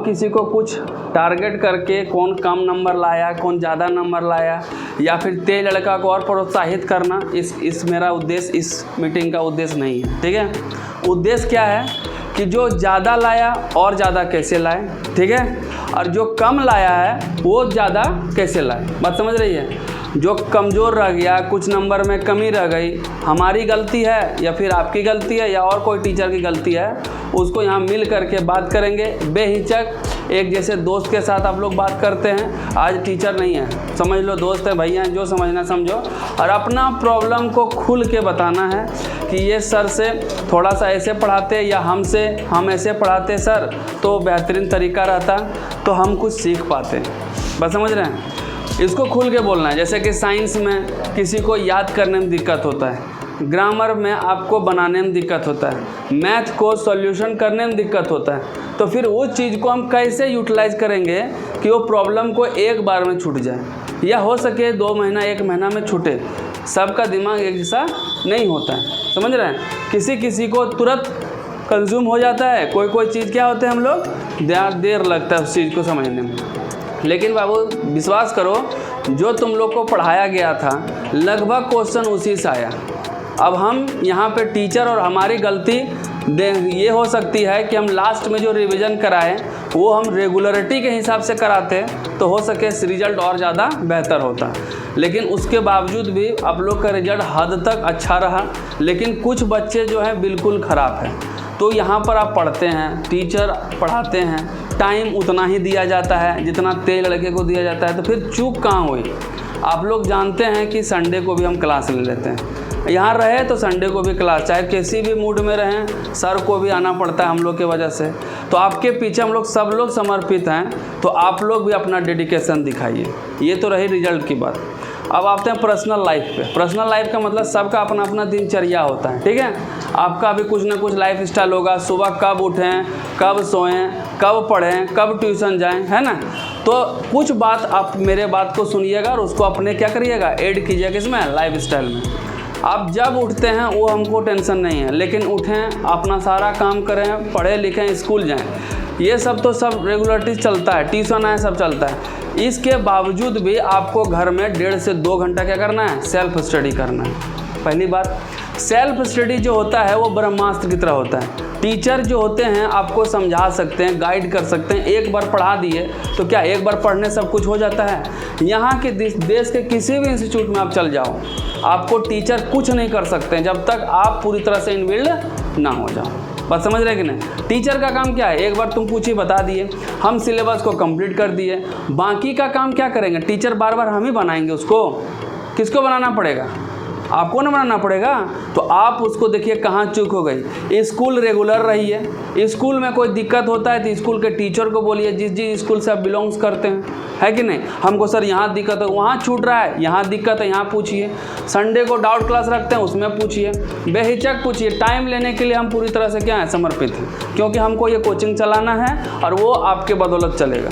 किसी को कुछ टारगेट करके कौन कम नंबर लाया, कौन ज़्यादा नंबर लाया, या फिर तेज लड़का को और प्रोत्साहित करना, इस मेरा उद्देश्य, इस मीटिंग का उद्देश्य नहीं है। ठीक है, उद्देश्य क्या है कि जो ज़्यादा लाया और ज़्यादा कैसे लाए, ठीक है, और जो कम लाया है वो ज़्यादा कैसे लाए। बात समझ रही है? जो कमज़ोर रह गया, कुछ नंबर में कमी रह गई, हमारी गलती है या फिर आपकी गलती है या और कोई टीचर की गलती है, उसको यहाँ मिल करके बात करेंगे बेहिचक। एक जैसे दोस्त के साथ आप लोग बात करते हैं, आज टीचर नहीं है, समझ लो दोस्त है, भैया जो समझना समझो, और अपना प्रॉब्लम को खुल के बताना है कि ये सर से थोड़ा सा ऐसे पढ़ाते या हम ऐसे पढ़ाते सर तो बेहतरीन तरीका रहता, तो हम कुछ सीख पाते। बस समझ रहे हैं? इसको खुल के बोलना है। जैसे कि साइंस में किसी को याद करने में दिक्कत होता है, ग्रामर में आपको बनाने में दिक्कत होता है, मैथ को सॉल्यूशन करने में दिक्कत होता है, तो फिर उस चीज़ को हम कैसे यूटिलाइज करेंगे कि वो प्रॉब्लम को एक बार में छूट जाए, या हो सके 2 महीना 1 महीना में छूटे। सबका दिमाग एक जैसा नहीं होता है, समझ रहे हैं? किसी को तुरंत कंज्यूम हो जाता है, कोई चीज़ क्या होते हैं, हम लोग देर लगता है उस चीज़ को समझने में। लेकिन बाबू विश्वास करो, जो तुम लोग को पढ़ाया गया था लगभग क्वेश्चन उसी से आया। अब हम यहाँ पे टीचर और हमारी गलती ये हो सकती है कि हम लास्ट में जो रिवीजन कराएं वो हम रेगुलरिटी के हिसाब से कराते तो हो सके रिज़ल्ट और ज़्यादा बेहतर होता। लेकिन उसके बावजूद भी आप लोग का रिज़ल्ट हद तक अच्छा रहा, लेकिन कुछ बच्चे जो हैं बिल्कुल ख़राब हैं। तो यहाँ पर आप पढ़ते हैं, टीचर पढ़ाते हैं, टाइम उतना ही दिया जाता है जितना तेज लड़के को दिया जाता है, तो फिर चूक कहाँ हुई? आप लोग जानते हैं कि संडे को भी हम क्लास ले लेते हैं, यहाँ रहे तो संडे को भी क्लास, चाहे किसी भी मूड में रहें, सर को भी आना पड़ता है हम लोग की वजह से। तो आपके पीछे हम लोग सब लोग समर्पित हैं, तो आप लोग भी अपना डेडिकेशन दिखाइए। ये तो रही रिजल्ट की बात। अब आते हैं पर्सनल लाइफ पे। पर्सनल लाइफ का मतलब सबका अपना अपना दिनचर्या होता है, ठीक है? आपका भी कुछ ना कुछ लाइफ स्टाइल होगा, सुबह कब उठें, कब सोएं, कब पढ़ें, कब ट्यूशन जाएं, है ना? तो कुछ बात आप मेरे बात को सुनिएगा और उसको अपने क्या करिएगा, ऐड कीजिएगा किसमें, लाइफ स्टाइल में। आप जब उठते हैं वो हमको टेंशन नहीं है, लेकिन उठें, अपना सारा काम करें, पढ़ें लिखें, स्कूल जाएं, ये सब तो सब रेगुलरिटी चलता है, ट्यूशन आए सब चलता है। इसके बावजूद भी आपको घर में 1.5 से 2 घंटा क्या करना है, सेल्फ स्टडी करना है। पहली बात, सेल्फ स्टडी जो होता है वो ब्रह्मास्त्र की तरह होता है। टीचर जो होते हैं आपको समझा सकते हैं, गाइड कर सकते हैं, एक बार पढ़ा दिए तो क्या एक बार पढ़ने सब कुछ हो जाता है? यहाँ के देश के किसी भी इंस्टीट्यूट में आप चल जाओ, आपको टीचर कुछ नहीं कर सकते हैं जब तक आप पूरी तरह से इनबिल्ड ना हो जाओ। बात समझ रहे कि नहीं? टीचर का काम क्या है, एक बार तुम पूछिए बता दिए, हम सिलेबस को कंप्लीट कर दिए, बाकी का काम क्या करेंगे? टीचर बार बार हम ही बनाएंगे उसको? किसको बनाना पड़ेगा? आपको ना बनाना पड़ेगा। तो आप उसको देखिए कहाँ चूक हो गई। स्कूल रेगुलर रही है, स्कूल में कोई दिक्कत होता है तो स्कूल के टीचर को बोलिए, जिस स्कूल से आप बिलोंग्स करते हैं, है कि नहीं? हमको सर यहाँ दिक्कत है, वहाँ छूट रहा है, यहाँ दिक्कत है, यहाँ पूछिए। संडे को डाउट क्लास रखते हैं, उसमें पूछिए, बेहिचक पूछिए। टाइम लेने के लिए हम पूरी तरह से क्या है, समर्पित हैं, क्योंकि हमको ये कोचिंग चलाना है और वो आपके बदौलत चलेगा।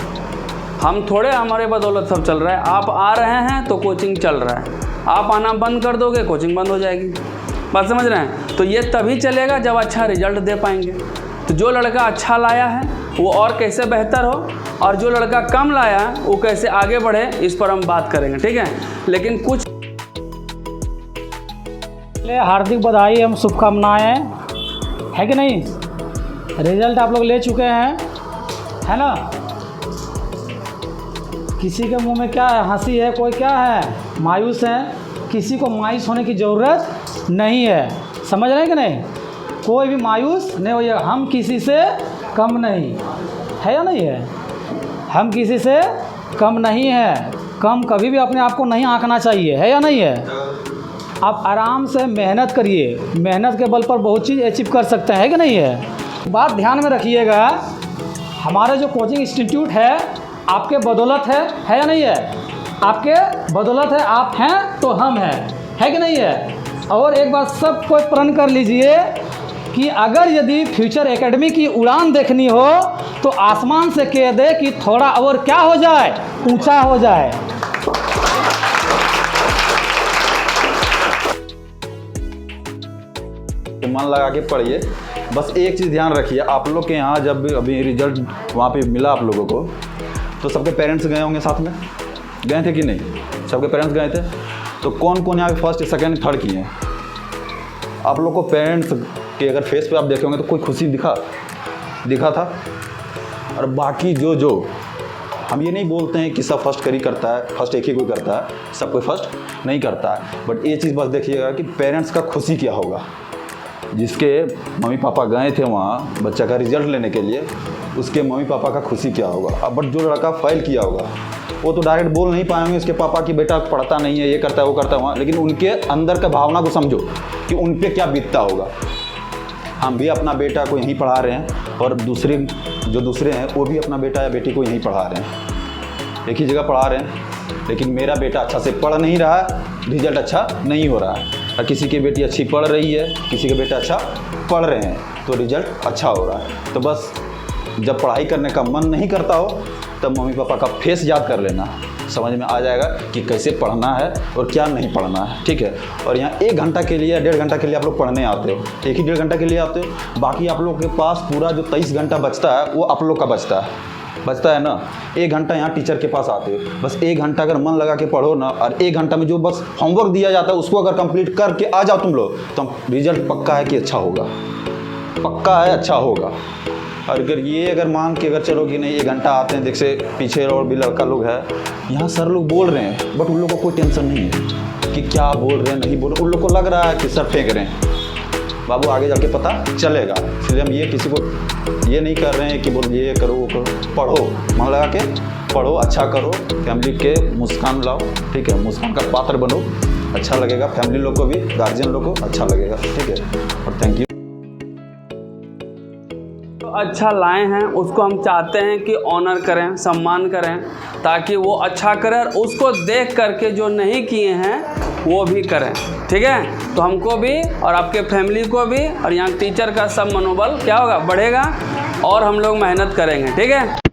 हम थोड़े हमारे बदौलत सब चल रहा है। आप आ रहे हैं तो कोचिंग चल रहा है, आप आना बंद कर दोगे कोचिंग बंद हो जाएगी। बात समझ रहे हैं? तो ये तभी चलेगा जब अच्छा रिजल्ट दे पाएंगे। तो जो लड़का अच्छा लाया है वो और कैसे बेहतर हो, और जो लड़का कम लाया है वो कैसे आगे बढ़े, इस पर हम बात करेंगे, ठीक है? लेकिन कुछ हार्दिक बधाई एवं शुभकामनाएं, है कि नहीं? रिजल्ट आप लोग ले चुके हैं, है ना? किसी के मुंह में क्या है, हंसी है, कोई क्या है, मायूस है। किसी को मायूस होने की ज़रूरत नहीं है, समझ रहे हैं कि नहीं? कोई भी मायूस नहीं होइए। हम किसी से कम नहीं है, या नहीं है? हम किसी से कम नहीं है। कम कभी भी अपने आप को नहीं आंकना चाहिए, है या नहीं है? आप आराम से मेहनत करिए, मेहनत के बल पर बहुत चीज़ अचीव कर सकते हैं, है कि नहीं है? बात ध्यान में रखिएगा, हमारा जो कोचिंग इंस्टीट्यूट है आपके बदौलत है या नहीं है? आपके बदौलत है, आप हैं तो हम हैं, है कि नहीं है? और एक बार सब कोई प्रण कर लीजिए कि अगर यदि फ्यूचर एकेडमी की उड़ान देखनी हो तो आसमान से कह दे कि थोड़ा और क्या हो जाए, ऊंचा हो जाए। मन लगा के पढ़िए, बस एक चीज़ ध्यान रखिए, आप लोग के यहाँ जब अभी रिजल्ट वहाँ पे मिला आप लोगों को, तो सबके पेरेंट्स गए होंगे साथ में, गए थे कि नहीं? सबके पेरेंट्स गए थे। तो कौन कौन यहाँ पे फर्स्ट सेकंड थर्ड किए हैं? आप लोग को पेरेंट्स के अगर फेस पे आप देखे होंगे तो कोई खुशी दिखा था। और बाकी जो हम ये नहीं बोलते हैं कि सब फर्स्ट करी करता है, फर्स्ट एक ही कोई करता है, सब कोई फर्स्ट नहीं करता है, बट ये चीज़ बस देखिएगा कि पेरेंट्स का खुशी क्या होगा। जिसके मम्मी पापा गए थे वहाँ बच्चा का रिजल्ट लेने के लिए, उसके मम्मी पापा का खुशी क्या होगा। अब बट जो लड़का फेल किया होगा वो तो डायरेक्ट बोल नहीं पाएंगे उसके पापा कि बेटा पढ़ता नहीं है, ये करता है वो करता है वहाँ, लेकिन उनके अंदर का भावना को समझो कि उन पर क्या बीतता होगा। हम भी अपना बेटा को यहीं पढ़ा रहे हैं और दूसरे हैं वो भी अपना बेटा या बेटी को यहीं पढ़ा रहे हैं, एक ही जगह पढ़ा रहे हैं, लेकिन मेरा बेटा अच्छा से पढ़ नहीं रहा है, रिजल्ट अच्छा नहीं हो रहा है। और किसी की बेटी अच्छी पढ़ रही है, किसी के बेटा अच्छा पढ़ रहे हैं, तो रिजल्ट अच्छा हो रहा है। तो बस जब पढ़ाई करने का मन नहीं करता हो तब मम्मी पापा का फेस याद कर लेना, समझ में आ जाएगा कि कैसे पढ़ना है और क्या नहीं पढ़ना है, ठीक है। और यहाँ 1 घंटा के लिए या 1.5 घंटा के लिए आप लोग पढ़ने आते हो, एक ही 1.5 घंटा के लिए आते हो, बाकी आप लोग के पास पूरा जो 23 घंटा बचता है वो आप लोग का बचता है ना। 1 घंटा यहाँ टीचर के पास आते हो, बस 1 घंटा अगर मन लगा के पढ़ो ना, और 1 घंटा में जो बस होमवर्क दिया जाता है उसको अगर कंप्लीट करके आ जाओ तुम लोग, तो रिजल्ट पक्का है कि अच्छा होगा, पक्का है अच्छा होगा। और अगर मान के अगर चलो कि नहीं 1 घंटा आते हैं, देख से पीछे और भी लड़का लोग है, यहाँ सर लोग बोल रहे हैं बट उन लोगों को कोई टेंशन नहीं है कि क्या बोल रहे हैं नहीं बोल रहे, उन लोग को लग रहा है कि सर फेंक रहे हैं। बाबू आगे जाके पता चलेगा, इसलिए हम ये किसी को ये नहीं कर रहे हैं कि बोल ये करो वो करो, पढ़ो, मन लगा के पढ़ो, अच्छा करो, फैमिली के मुस्कान लाओ, ठीक है, मुस्कान का पात्र बनो, अच्छा लगेगा फैमिली लोग को भी, गार्जियन लोग को अच्छा लगेगा, ठीक है। और थैंक यू। अच्छा लाए हैं उसको हम चाहते हैं कि ऑनर करें, सम्मान करें, ताकि वो अच्छा करें और उसको देख करके जो नहीं किए हैं वो भी करें, ठीक है। तो हमको भी और आपके फैमिली को भी और यहाँ टीचर का सब मनोबल क्या होगा, बढ़ेगा और हम लोग मेहनत करेंगे, ठीक है।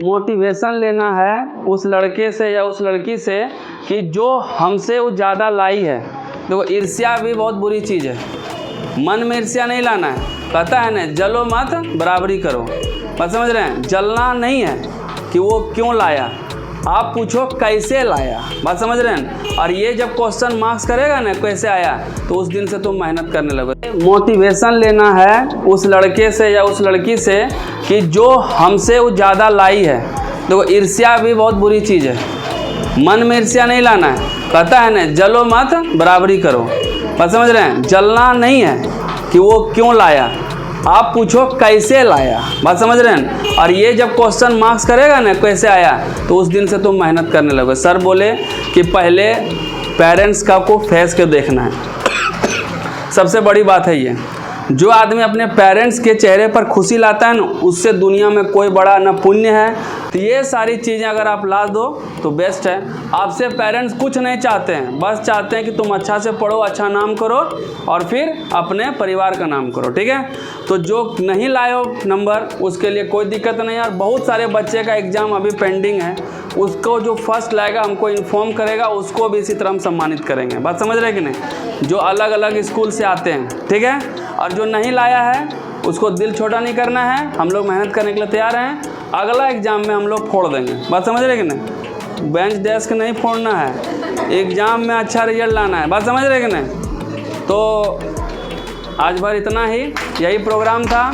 मोटिवेशन लेना है उस लड़के से या उस लड़की से कि जो हमसे वो ज़्यादा लाई है। देखो ईर्ष्या भी बहुत बुरी चीज़ है, मन में ईर्ष्या नहीं लाना है, पता है ना, जलो मत बराबरी करो, बात समझ रहे हैं। जलना नहीं है कि वो क्यों लाया, आप पूछो कैसे लाया, बात समझ रहे हैं। और ये जब क्वेश्चन मार्क्स करेगा ना कैसे आया, तो उस दिन से तुम मेहनत करने लगोगे। मोटिवेशन लेना है उस लड़के से या उस लड़की से कि जो हमसे वो ज़्यादा लाई है। देखो ईर्ष्या भी बहुत बुरी चीज़ है, मन में ईर्ष्या नहीं लाना है, पता है ना, जलो मत बराबरी करो, बात समझ रहे हैं। जलना नहीं है कि वो क्यों लाया, आप पूछो कैसे लाया, बात समझ रहे हैं। और ये जब क्वेश्चन मार्क्स करेगा ना कैसे आया, तो उस दिन से तुम मेहनत करने लगोगे। सर बोले कि पहले पेरेंट्स का को फेस के देखना है, सबसे बड़ी बात है ये। जो आदमी अपने पेरेंट्स के चेहरे पर खुशी लाता है ना, उससे दुनिया में कोई बड़ा न पुण्य है। तो ये सारी चीज़ें अगर आप ला दो तो बेस्ट है। आपसे पेरेंट्स कुछ नहीं चाहते हैं, बस चाहते हैं कि तुम अच्छा से पढ़ो, अच्छा नाम करो और फिर अपने परिवार का नाम करो, ठीक है। तो जो नहीं लाए हो नंबर, उसके लिए कोई दिक्कत नहीं है। और बहुत सारे बच्चे का एग्ज़ाम अभी पेंडिंग है, उसको जो फर्स्ट लाएगा हमको इन्फॉर्म करेगा, उसको भी इसी तरह हम सम्मानित करेंगे, बात समझ रहे हैं कि नहीं, जो अलग अलग स्कूल से आते हैं, ठीक है। और जो नहीं लाया है उसको दिल छोटा नहीं करना है, हम लोग मेहनत करने के लिए तैयार हैं। अगला एग्ज़ाम में हम लोग फोड़ देंगे, बात समझ रहे कि नहीं? बेंच डेस्क नहीं फोड़ना है, एग्ज़ाम में अच्छा रिजल्ट लाना है, बात समझ रहे कि नहीं? तो आज भर इतना ही, यही प्रोग्राम था।